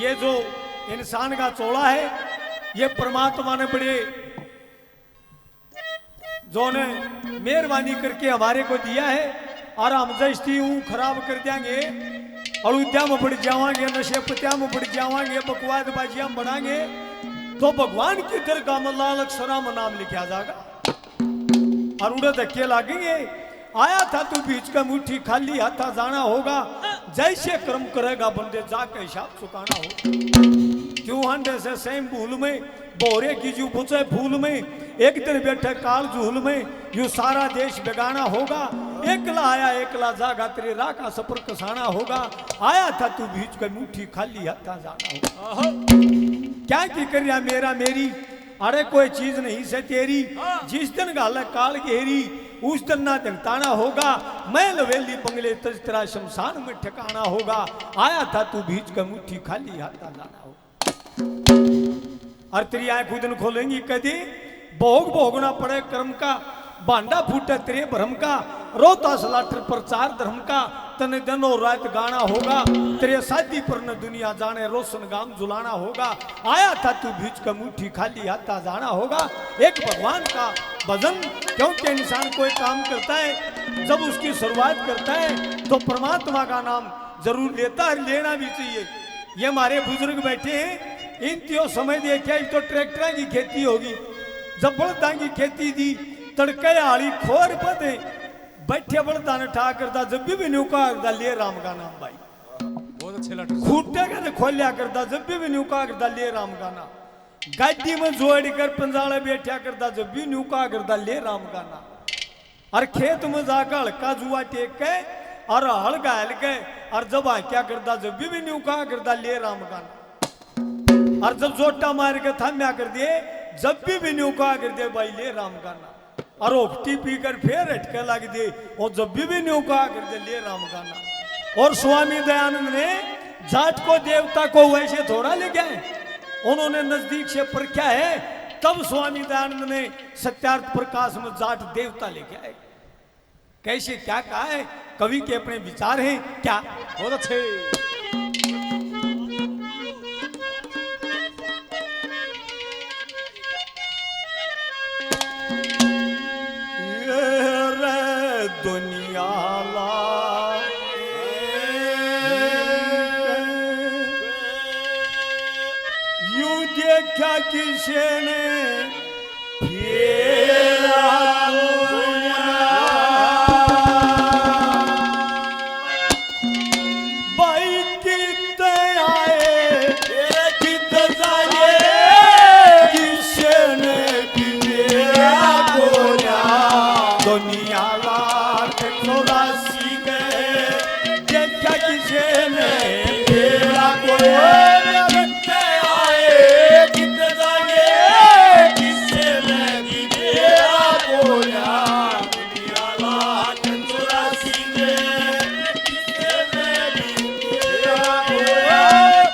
ये जो इंसान का चोला है ये परमात्मा ने बड़े जो ने मेहरबानी करके हमारे को दिया है और हम जस्ती खराब कर देंगे अयोध्या में बढ़ जावांगे, नशे पत्या में बढ़ जावांगे, बकवादबाजियां बढ़ाएंगे तो भगवान की दरगाह में लाल अक्षरा में नाम लिखा जाएगा और उड़े धक्के लागेंगे। आया था तू बीच का मुट्ठी खाली हाथा जाना होगा, जैसे कर्म करेगा बंदे जाके हिसाब चुकाना होगा। क्यों हंडे से सेम भूल में बोरे की जू बुझे फूल में, एक दिन बैठे काल झूल में यू सारा देश बेगाना होगा। एकला आया एकला जागा तेरे राह का सफर कसाना होगा। आया था तू बीच का मुट्ठी खाली हाथा जाना होगा। क्या की करिया मेरा मेरी अरे कोई चीज नहीं से तेरी, जिस दिन गाल काल घेरी उस दिन ना जंगताना होगा। मैं लवेली बंगले तजतरा शमशान में ठिकाना होगा। आया था तू बीच का मुट्ठी खाली हाथा जाना होगा। और तेरी आंख उदन खोलेंगी कदी भोग भोगना पड़े कर्म का, भांडा फूटे तेरे भ्रम का, रोता सलाटर प्रचार धर्म का, तने दिन और रात गाना होगा। तेरे शादी पर न दुनिया जाने रोशन गाम जुलाना होगा। आया था तू बीच का मुट्ठी खाली हाथा जाना होगा। एक भगवान का भजन क्योंकि इंसान कोई काम करता है जब उसकी शुरुआत करता है तो परमात्मा का नाम जरूर लेता है, लेना भी चाहिए। ये हमारे बुजुर्ग बैठे हैं, इन त्यो समय देखा तो ट्रैक्टर की खेती होगी, जब बड़दा की खेती दी तड़के आली खोर पते बैठे बड़दा ने ठा करता जब भी न्यूका करता ले राम का नाम भाई बहुत अच्छे लट खूटे कर खोलिया करता जब भी न्यूका करता ले राम का नाम, गाड़ी में जोड़ कर पंजाले बैठा करता जब भी न्यूका करता ले राम का नाम। और खेत में जाकर हल्का जुआ टेक के और हल गायल के और जब क्या करता जब भी न्यूका करता ले राम का नाम। और जब जोटा मार के थाम्या कर दिए जब भी न्यूका कर दे भाई ले राम का नाम। और ओखटी पीकर फिर हटके लग दे और जब भी न्यूका कर दे ले राम का नाम। और स्वामी दयानंद ने जाट को देवता को वैसे थोड़ा ले गया है, उन्होंने नजदीक से परखा है, तब स्वामी दयानंद ने सत्यार्थ प्रकाश में जाट देवता लेके आए। कैसे क्या कहा है कवि के अपने विचार हैं क्या, बहुत अच्छे। दुनिया यू देखा किसी ने फेरा भाई कित आए कित जाए किसी ने फेरा बोला। दुनिया देखा किसी ने फेरा बोला, कितने आए कितने जाए किसी ने फेरा बोला। दुनिया लाख 84 में किसी ने फेरा बोला,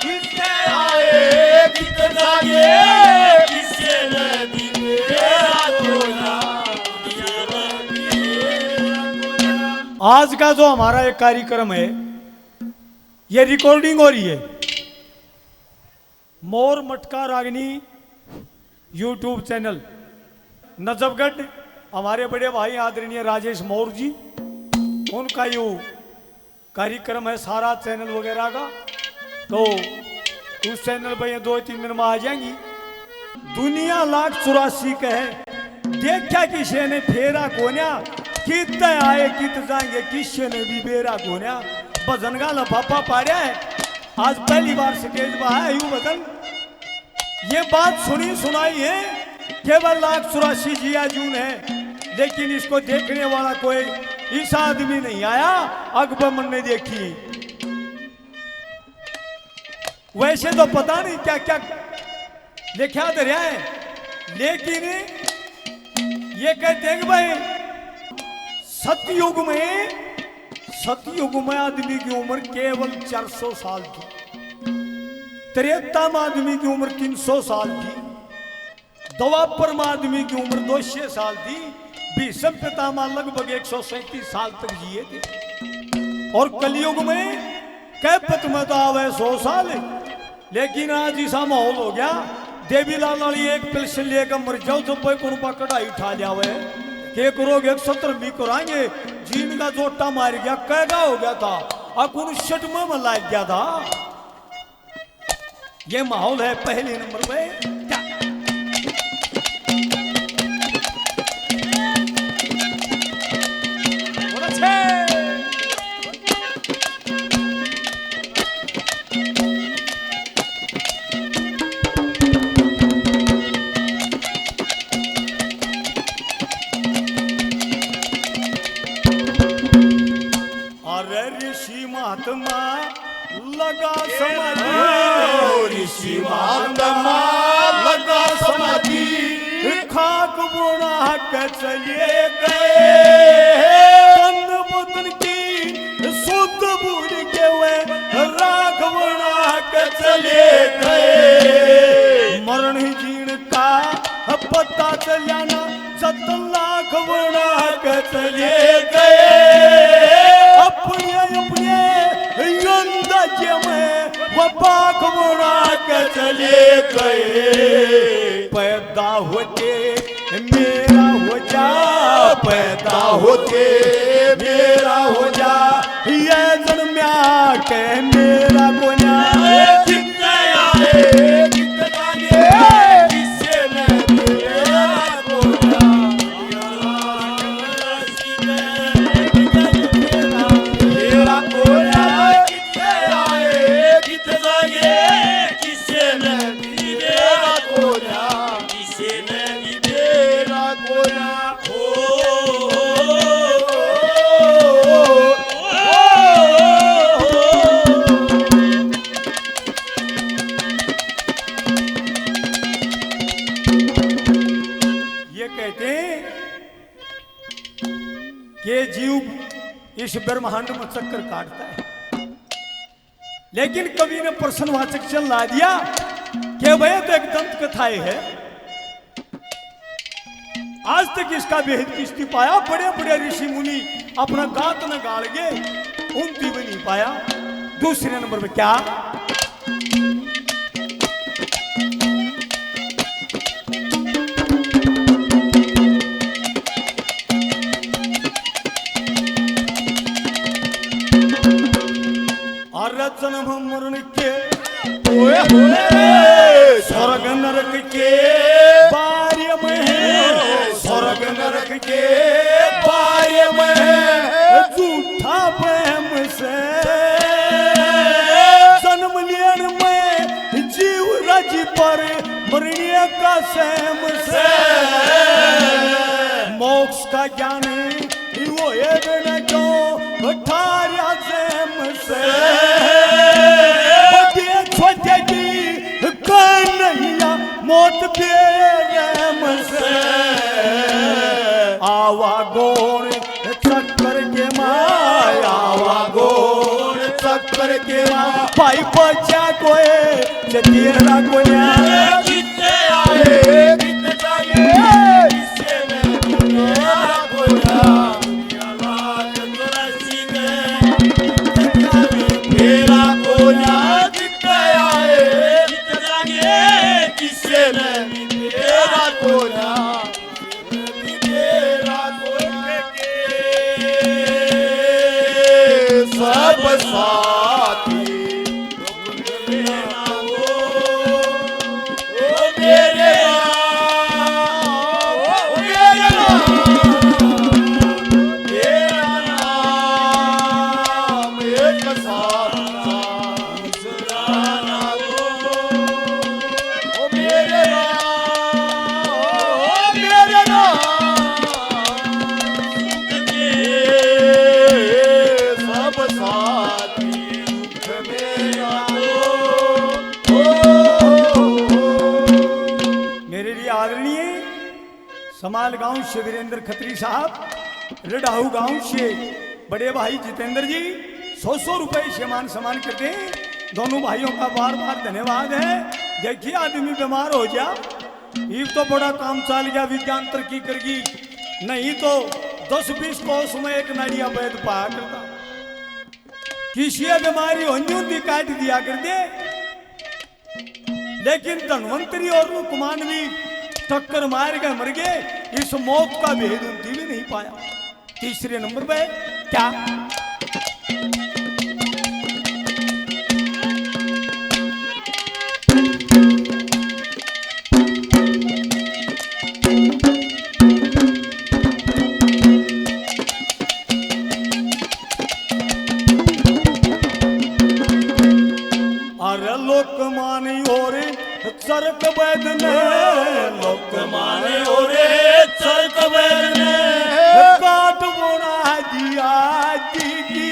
कितने आए कितने जाए किसी ने फेरा बोला। आज का जो हमारा एक कार्यक्रम है ये रिकॉर्डिंग हो रही है मोर मटका रागनी यूट्यूब चैनल नजफगढ़। हमारे बड़े भाई आदरणीय राजेश मौर्य जी, उनका यो कार्यक्रम है सारा चैनल वगैरह का, तो उस चैनल पर ये 2-3 दिन में आ जाएंगी। दुनिया लाख 84 का है, देखा किसी ने फेरा कोन्या, कितने आए कित जाएंगे किसी ने भी बेरा कोन्या। भजन का लफाफा पाड़िया है, आज पहली बार स्टेज पर आया यूं भजन। ये बात सुनी सुनाई है केवल लाख 84 जिया जून है, लेकिन इसको देखने वाला कोई इस आदमी नहीं आया अकबमन ने देखी। वैसे तो पता नहीं क्या क्या लिखा दरिया है, लेकिन ये कहते हैं कि भाई सतयुग में आदमी की उम्र केवल 400 साल थी, त्रेता में आदमी की उम्र 300 साल थी, द्वापर में आदमी की उम्र 200 साल थी, भीष्म पितामह लगभग 137 साल तक जिए थे। और कलयुग में कैपत में तो आवे 100 साल, लेकिन आज ऐसा माहौल हो गया देवीलाल वाली एक पिल्स लेकर मर जाओ तो कोई को कढ़ाई उठा जावे के करोगे 170 भी कराएंगे जीन का जोटा मार गया कैदा हो गया था और शटमा में लाग गया था। ये माहौल है पहले नंबर पे। ऋषि महात्मा लगा समाधि ऋषि महात्मा लगा समाधि खाक बुना के चले गए तन बदन की शुद्ध बूढ़ के हुए राख बुना के चले गए मरण जीण का पता चलाना 7 लाख बुना के चले गए अपने अपने अंदाजे में वो पाक बुना के चले गए। पैदा होते मेरा हो जा पैदा होते मेरा हो जा ये जन्म्या के मेरा कोन्या कितने आए कितना ये किससे मेरा कोन्या मेरा कोन्या कितने आए कितना ये किससे मेरा कोन्या किससे मेरा कोन्या ये जीव इस ब्रह्मांड में चक्कर काटता है लेकिन कवि ने प्रश्नवाचक चल ला दिया कि वह तो एक दंत कथाएं है आज तक इसका बेहद किस्ती पाया बड़े बड़े ऋषि मुनि अपना गात न गाड़ गए उनकी भी नहीं पाया। दूसरे नंबर पे क्या जन्म मरण के स्वर्ग नरक के बारे में स्वर्ग नरक के बारे में झूठा प्रेम से जन्म लेन में जीव रज पर मरने का सेम से मोक्ष का ज्ञान वो ये क्यों ठारिया सेम से कन्हैया मौत बेरहम से आवा गोर चक्कर के माया आवा गोर चक्कर के भाई बच्चा कोई तेरा कोया कितने आए कितने चाहिए इससे मेरा कोया मेरा कोया कितने आए कितने चाहिए किससे मेरा कोया मेरा कोया के सब साथी समाल गांव से वीरेंद्र खत्री साहब रडाहू गांव से बड़े भाई जितेंद्र जी 100 रुपए से मान सम्मान करते हैं। दोनों भाइयों का बार बार धन्यवाद है। देखिए आदमी बीमार हो जा ये तो बड़ा काम चल गया विज्ञान तरक्की करगी नहीं तो 10-20 कोस में एक नाड़िया वैद पाया करता किसी बीमारी होनी होती काट दिया कर दे लेकिन धनवंतरी और रुकमानवी टक्कर मार के मर गए। इस मौत का भेद उनकी भी नहीं पाया। तीसरे नंबर पे क्या लोकमानी और चरक वैद ने लोकमाने और चरक वैद ने काट बोना दिया दीदी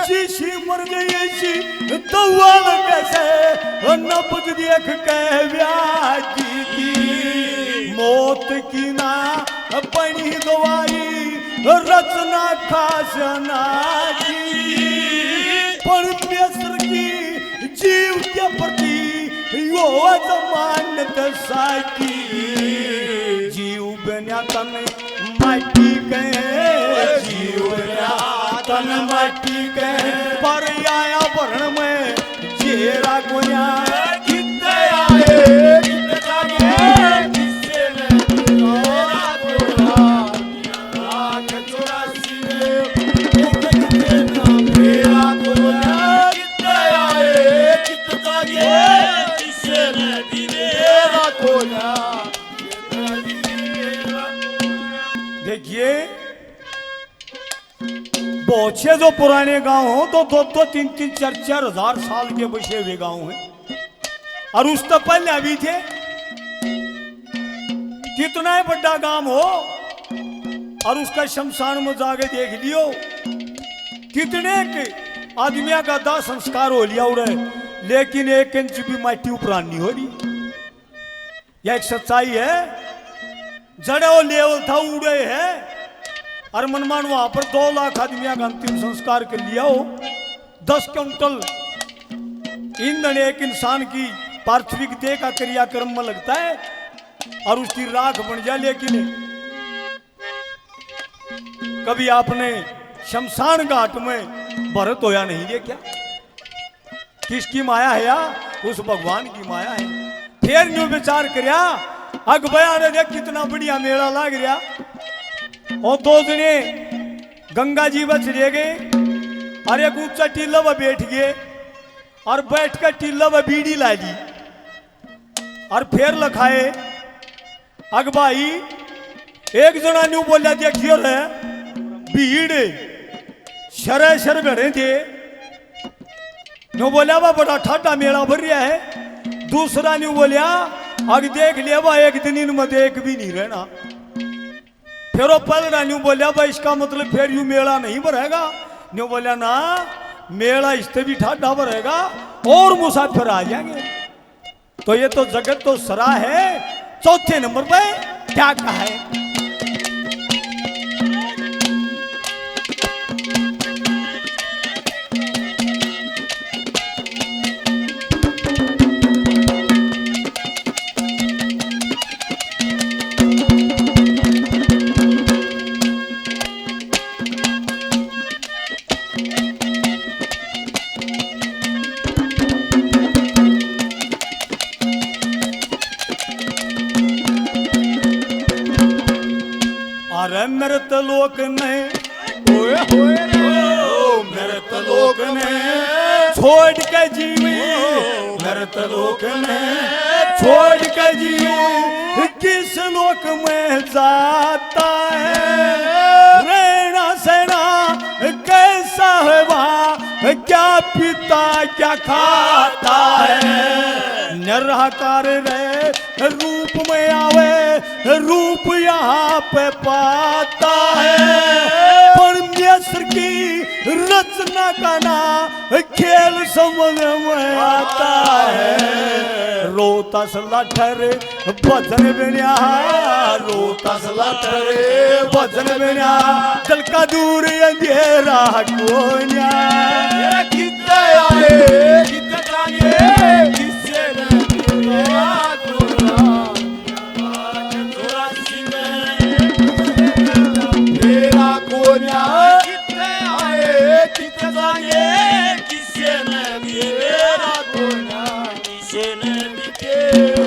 जिसी मर गई सी दवाल कैसे नबज देख के व्याजी की मौत की ना बनी दवाई रचना खास परमेश्वर की जीव के प्रति यो मान्यत साकी जीव बन्या तन माटी के जीव बन्या तन माटी के पर आया वर्ण में जेरा गोया कितने आए कितने जागे किससे मेरा गोरा लाख 84 मेरा गोरा कितने आए कितने जागे किससे मेरा गोरा। देखिए बहुत से जो पुराने गांव हो तो 2-2, 3-3, 4-4 हजार साल के बसे हुए गांव हैं और उस तो पहले अभी थे। कितना ही बड़ा गांव हो और उसका शमशान में जाके देख लियो कितने के आदमियों का दाह संस्कार हो लिया उड़े लेकिन 1 इंच भी माटी ऊपर नहीं हो रही। यह एक सच्चाई है। जड़े वो लेवल था उड़े है और मनमान वहां पर 2 लाख आदमियों का अंतिम संस्कार कर लिया हो। 10 क्विंटल ईंधन एक इंसान की पार्थिविक देह का क्रियाक्रम में लगता है और उसकी राख बन जाए। लेकिन कभी आपने शमशान घाट में भरत होया नहीं देखा? किसकी माया है या उस भगवान की माया है। फिर न्यू विचार करया अग बया ने देख कितना बढ़िया मेला लाग रहा और 2 जने गंगा जी में चले गए और एक ऊंचा टीला में बैठ गए और बैठ कर टीला में बीड़ी ला ली और फिर लखाए। अग भाई एक जना न्यू बोलिया देखियो रे भीड़ शरे शर घड़े थे न्यू बोलिया वह बड़ा ठाडा मेला भर रहा है। दूसरा न्यू बोलिया अग देख लिया वह एक दिन में देख भी नहीं रहना। फिर वो पलड़ा न्यू बोलिया भाई इसका मतलब फिर यूं मेला नहीं भरेगा। न्यू बोलिया ना मेला इससे भी ठाडा भरेगा और मुसाफिर आ जाएंगे। तो ये तो जगत तो सरा है। चौथे नंबर पे क्या कहा है? मृत लोक ने ओए होए रे मृत लोक ने छोड़ के जीवी मृत लोक ने छोड़ के जीवी किस लोक में जाता है। रहना सहना कैसा है वहाँ क्या पीता क्या खाता है। निराकार रहे रूप में आवे रूप यहाँ पे पाता है। परमेश्वर की रचना का ना खेल समझ में आता है। रोता सलाठर भजन बिना रोता सलाठर भजन बिना जल का दूर अंधेरा कोन्या। कितने आए कितने जागे किससे मेरा गोरा लाख 84 मेरा गोरा कितने आए कितने जागे किससे मेरा गोरा किससे देने दिखे